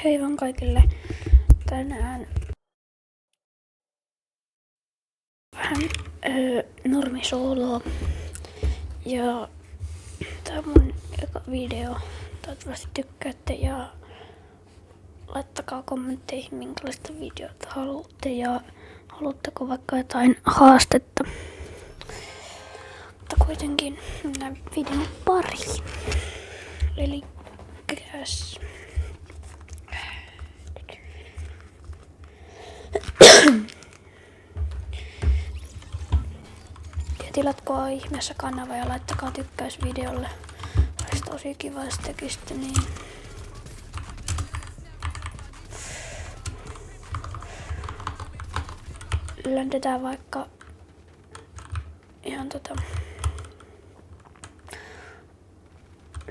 Hei vaan kaikille. Tänään vähän normisooloa. Ja tää on mun eka video. Toivottavasti tykkäätte ja laittakaa kommentteihin minkälaista videota haluatte ja haluatteko vaikka jotain haastetta. Mutta kuitenkin mennään videon pariin. Eli ja tilatkaa ihmeessä kanava ja laittakaa tykkäys videolle. Olisi tosi kiva, jos tekisitte niin. Ländetään vaikka ihan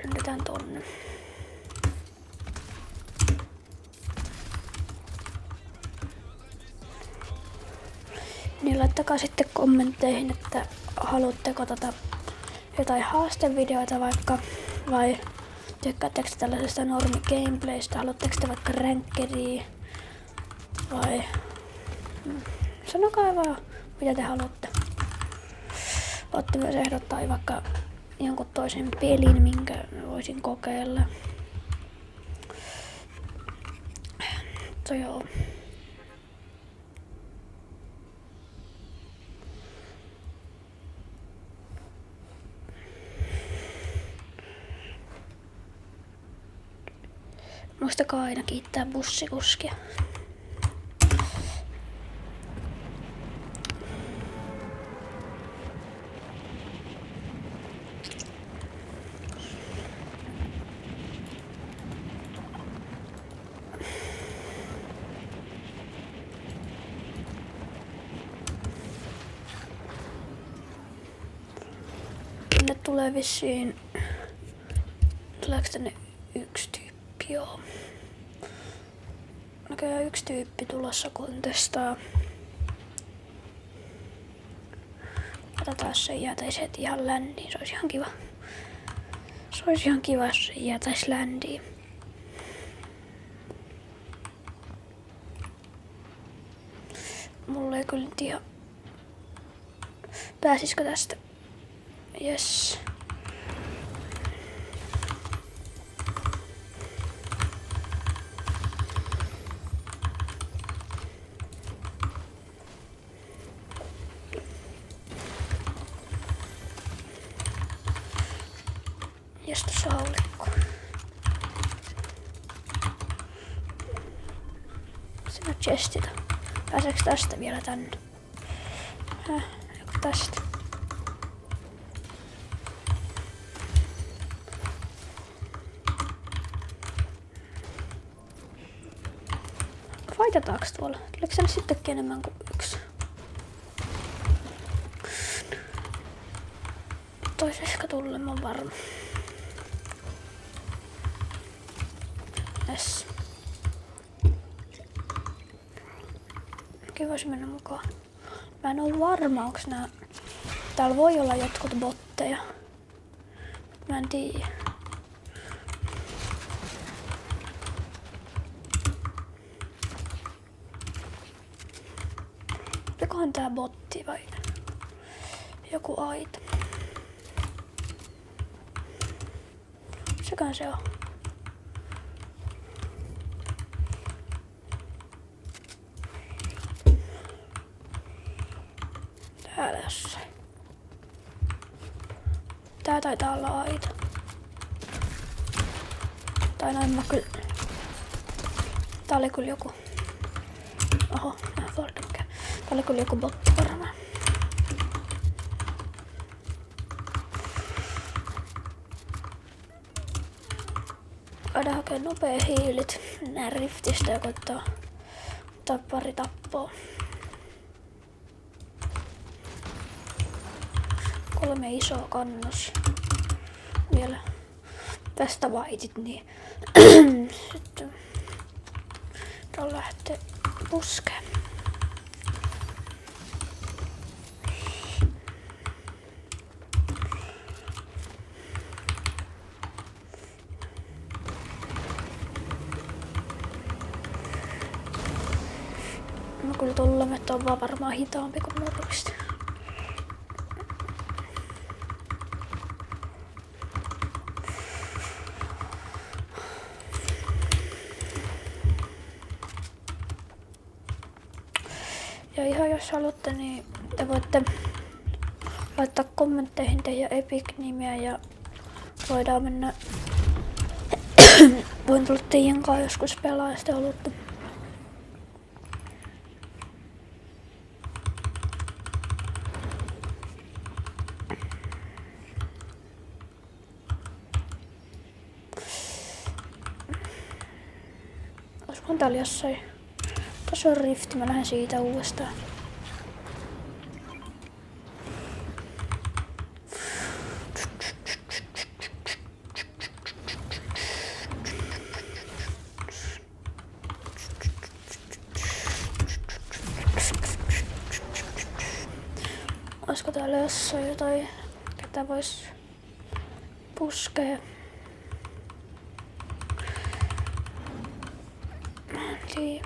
ländetään tonne. Niin laittakaa sitten kommentteihin, että haluatteko jotain haastevideoita vaikka, vai tykkäättekö tällaisesta normi gameplaystä, haluatteko te vaikka rankkedia, vai sanokaa vaan mitä te haluatte. Voitte myös ehdottaa vaikka jonkun toisen pelin, minkä voisin kokeilla. Mutta joo. Muistakaa aina kiittää bussikuskia. Tänne tulee vissiin. Tuleeko tänne yksi tyyppi? Joo. Näköjään yksi tyyppi tulossa kun testaa. Otetaan se jäätäisi heti ihan ländiin. Se olisi ihan kiva. Se olisi ihan kiva, jos se jäätäisi ländiin. Mulla ei kyllä tiedä. Pääsisikö tästä? Yes. Jes, tossa haulikko. Siinä on chestitä. Pääseekö tästä vielä tänne? Joku tästä. Fightataanko tuolla? Tuleeko tänne sittenkin enemmän kuin yksi? Tois ehkä tulle, mä oon varma. Yes. Kyllä voisi mennä mukaan. Mä en oo varma, onks nää. Täällä voi olla jotkut botteja. Mä en tiedä. Olikohan tää botti vai joku aita? Seköhän se on. Täällä jossain. Tää taitaa olla aita. Tai noin mä kyllä. Tää oli kyllä joku. Oho, Fordukkä. Tää oli kyllä joku botti varmaan. Käydään hakee nopea hiilit. Mennään riftistä ja koittaa ottaa pari tappoa. 3 isoa kannos. Vielä tästä vaitit, niin sitten täällä lähtee puskeen. kyllä tulla, että on vaan varmaan hitaampi kuin normisti. Ja ihan jos haluatte, niin te voitte laittaa kommentteihin teidän Epic-nimeä ja voidaan mennä. Voin tulla teidän kanssa joskus pelaa, jos te haluatte. Olisikohan täällä jossain? Tässä on rifti, mä lähden siitä uudestaan. Olisiko täällä jossain jotain, ketä vois puskea? Eli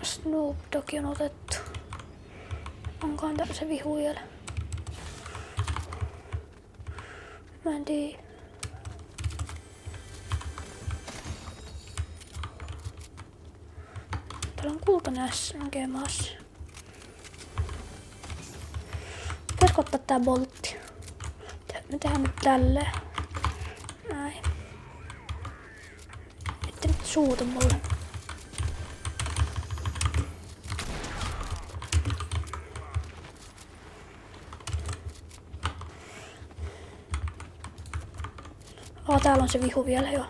Snoop Dogg on otettu. Onkohan täällä se vihu vielä? Mä en tiedä. Täällä on kultainen SMG maassa. Pitäisikö ottaa tää boltti? Me tehdään nyt tälleen. Näin. Ette nyt suutu mulle. Täällä on se vihu vielä jo. Mä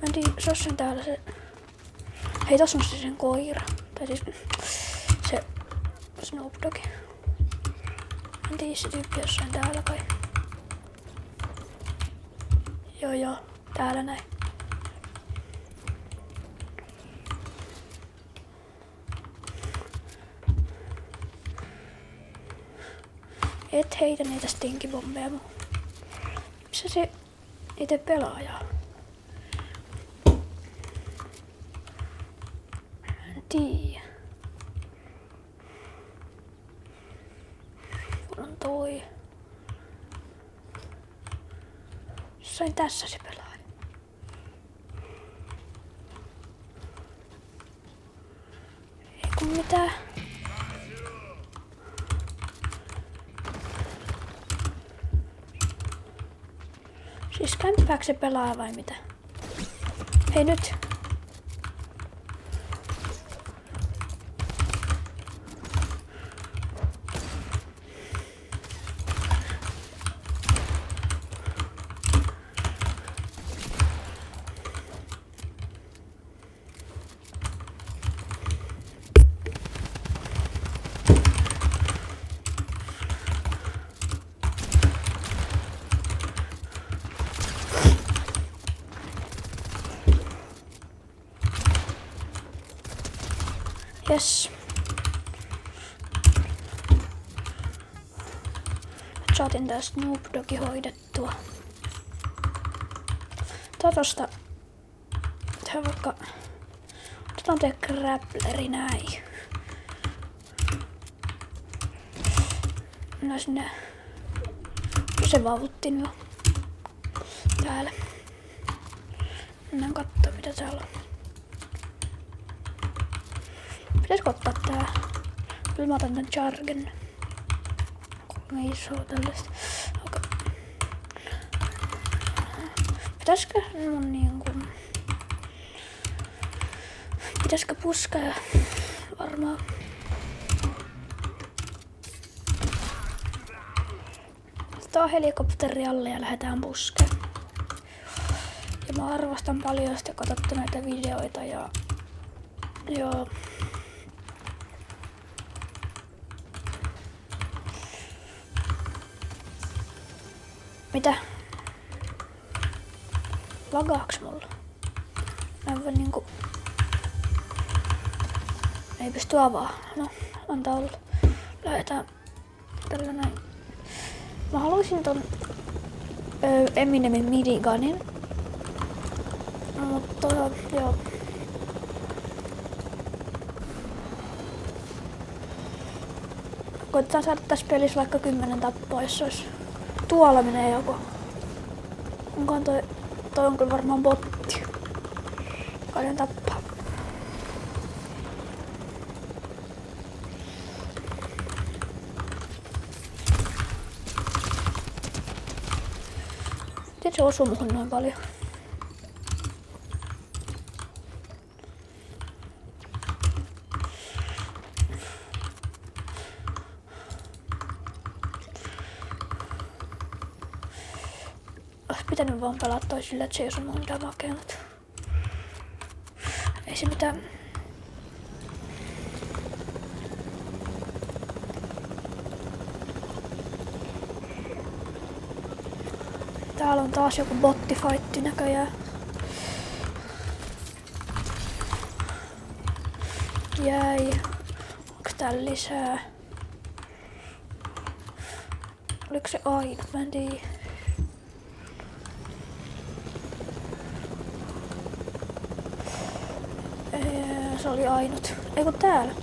en tiedä, jos on täällä se. Hei, tossa on sen koira. Tai siis se Snoop Dogg. Mä en tiedä, se tyyppi jossain täällä kai. Joo, täällä näin. Et heitä niitä stinkibombeja mun. Missä se ite pelaaja? En tiiä. Mulla on toi. Jossain tässä se pelaaja. Ei kun mitään. Siis kämppääkö se pelaa vai mitä? Hei nyt! Jes. Nyt saatiin tää Snoop Dogg hoidettua. Tosta tehdään vaikka. Otetaan tää grappleri näin. Mennään sinne. Se vauhti nyt täällä. Mennään kattoo mitä täällä on. Pitäisikö ottaa tää? Kyllä mä otan tän Chargen. 3 isoa tällaista. Okay. Pitäisikö mun niinku. Pitäisikö puskea? Varmaan. Otetaan helikopteri alle ja lähdetään puskeen. Ja mä arvostan paljon sitä katsottu näitä videoita ja. Joo. Mitä? Lagaaks mulla? Mä en voi niinku... Ei pysty avaa. No, antaa olla. Lähetään tällä näin. Mä haluaisin ton Eminemin miniganin. Mutta joo. Koitetaan saada tässä pelissä vaikka 10 tappaa, jos olisi. Tuolla menee joku. Onkohan toi on kyllä varmaan botti. Kaiden tappaa. Miten se osuu muhun noin paljon? Olisi pitänyt vaan pelata toi sillä, että se ei osu muhun damakea, mutta ei se mitään. Täällä on taas joku bottifaitti näköjään. Jäi. Onks täällä lisää? Oliko se aina? Mä en tiedä. Se oli ainut. Eiku täällä?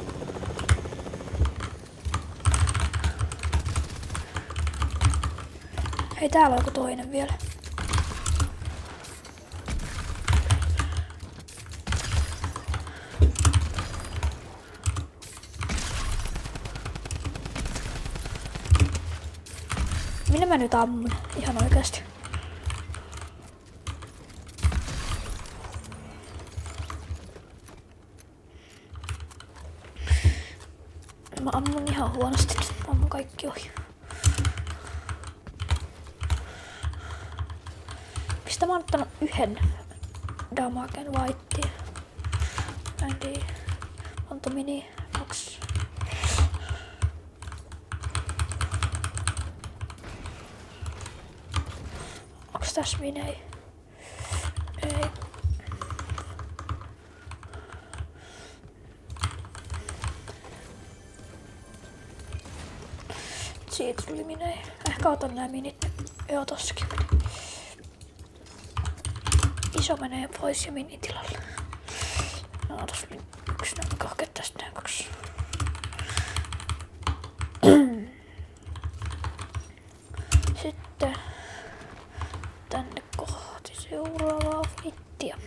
Hei, täällä on joku toinen vielä. Minä mä nyt ammun? Ihan oikeasti. Mä ammun ihan huonosti. Ammun kaikki ohi. Mistä mä oon ottanut yhden damagen vaittiin? Mä en tiedä. Monta mini? 2. Onks tässä minei? Ei. Siitä tuli minei. Ehkä otan nää minit. Joo, tossakin meni. Iso menee pois ja mini tilalle. No, tossa oli yksi näin kahket tästä näin 2. Sitten tänne kohti seuraavaa fittiä.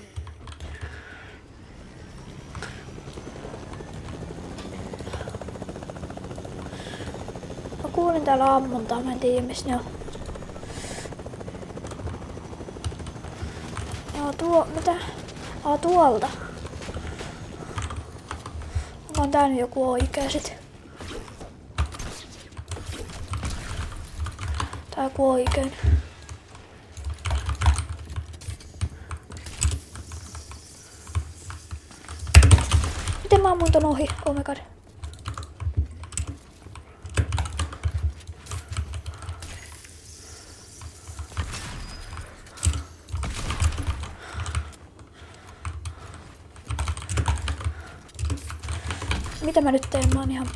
Mä kuulin täällä ammuntaa, mä en tiedä missä ne on. Mitä? Tuolta. Onko tää nyt joku oikea sit? Tää joku oikein. Miten mä ammun ton ohi? Oh my god. Mitä mä nyt teen? Mä oon ihan...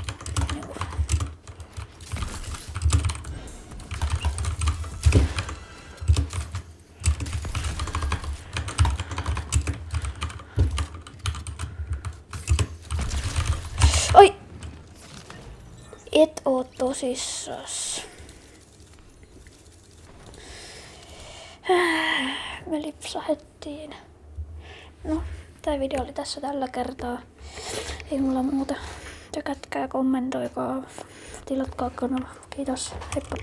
Oi! Et oo tosissas. Me lipsahettiin. No, tää video oli tässä tällä kertaa. Ei mulla muuta. Tykätkää, kommentoikaa, tilatkaa kanava. Kiitos, heippa.